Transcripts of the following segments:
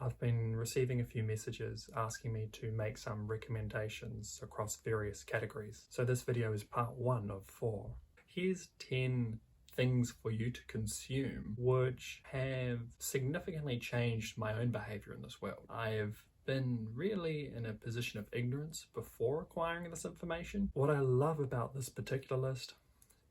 I've been receiving a few messages asking me to make some recommendations across various categories. So this video is part 1 of 4. Here's 10 things for you to consume which have significantly changed my own behavior in this world. I have been really in a position of ignorance before acquiring this information. What I love about this particular list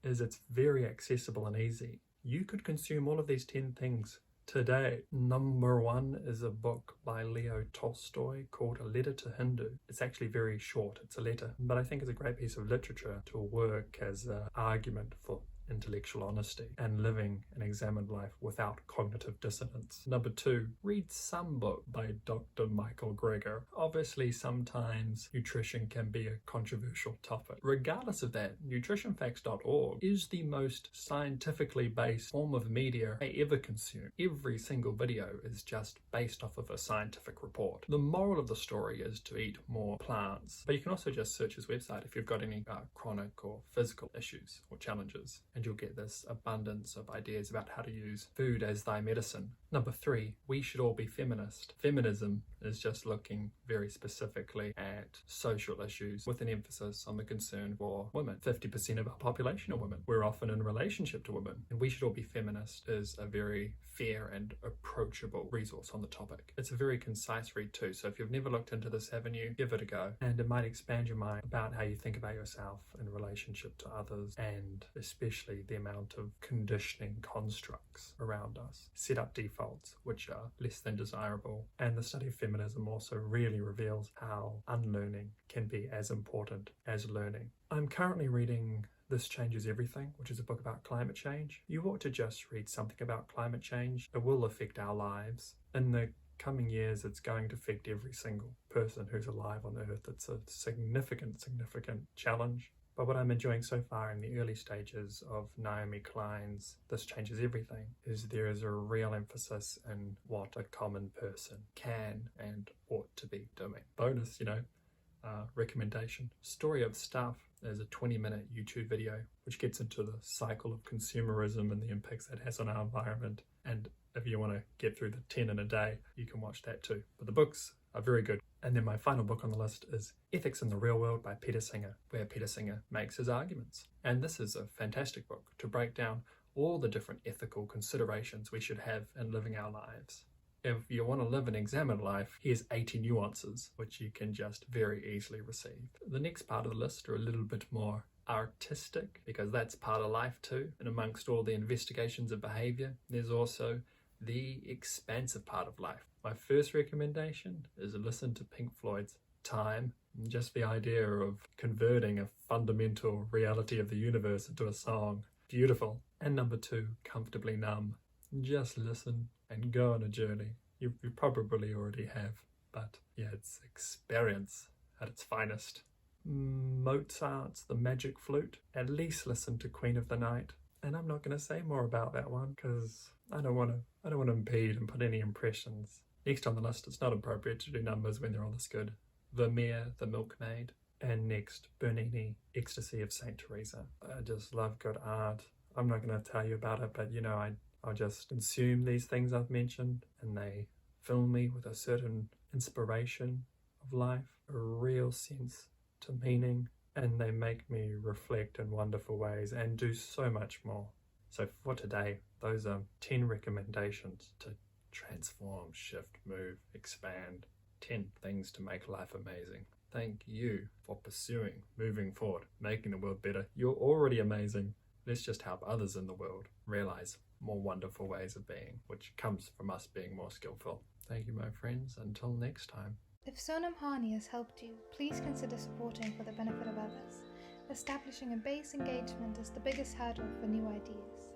is it's very accessible and easy. You could consume all of these 10 things today. Number 1 is a book by Leo Tolstoy called A Letter to Hindu. It's actually very short, it's a letter, but I think it's a great piece of literature to work as an argument for intellectual honesty and living an examined life without cognitive dissonance. Number 2, read some book by Dr. Michael Greger. Obviously, sometimes nutrition can be a controversial topic. Regardless of that, nutritionfacts.org is the most scientifically based form of media I ever consume. Every single video is just based off of a scientific report. The moral of the story is to eat more plants, but you can also just search his website if you've got any chronic or physical issues or challenges, and you'll get this abundance of ideas about how to use food as thy medicine. Number 3, we should all be feminist. Feminism is just looking very specifically at social issues with an emphasis on the concern for women. 50% of our population are women. We're often in relationship to women, and we should all be feminist is a very fair and approachable resource on the topic. It's a very concise read too, so if you've never looked into this avenue, give it a go, and it might expand your mind about how you think about yourself in relationship to others, and especially the amount of conditioning constructs around us, set up defaults which are less than desirable. And the study of feminism also really reveals how unlearning can be as important as learning. I'm currently reading This Changes Everything, which is a book about climate change. You ought to just read something about climate change. It will affect our lives. In the coming years, it's going to affect every single person who's alive on Earth. It's a significant challenge. But what I'm enjoying so far in the early stages of Naomi Klein's This Changes Everything is there is a real emphasis in what a common person can and ought to be doing. Bonus, recommendation. Story of Stuff is a 20-minute YouTube video which gets into the cycle of consumerism and the impacts that has on our environment. And if you want to get through the 10 in a day, you can watch that too. But the books are very good. And then my final book on the list is Ethics in the Real World by Peter Singer, where Peter Singer makes his arguments. And this is a fantastic book to break down all the different ethical considerations we should have in living our lives. If you want to live an examined life, here's 80 nuances, which you can just very easily receive. The next part of the list are a little bit more artistic, because that's part of life too. And amongst all the investigations of behavior, there's also the expansive part of life. My first recommendation is listen to Pink Floyd's Time. Just the idea of converting a fundamental reality of the universe into a song. Beautiful. And number 2, Comfortably Numb. Just listen and go on a journey. You probably already have, but yeah, it's experience at its finest. Mozart's The Magic Flute. At least listen to Queen of the Night. And I'm not going to say more about that one because I don't want to impede and put any impressions. Next on the list, it's not appropriate to do numbers when they're all this good. Vermeer, The Milkmaid. And next, Bernini, Ecstasy of St. Teresa. I just love good art. I'm not going to tell you about it, but I'll just consume these things I've mentioned, and they fill me with a certain inspiration of life, a real sense to meaning, and they make me reflect in wonderful ways and do so much more. So for today, those are 10 recommendations to transform, shift, move, expand. 10 things to make life amazing. Thank you for pursuing, moving forward, making the world better. You're already amazing. Let's just help others in the world realize more wonderful ways of being, which comes from us being more skillful. Thank you, my friends. Until next time. If Sonam Hani has helped you, please consider supporting for the benefit of others. Establishing a base engagement is the biggest hurdle for new ideas.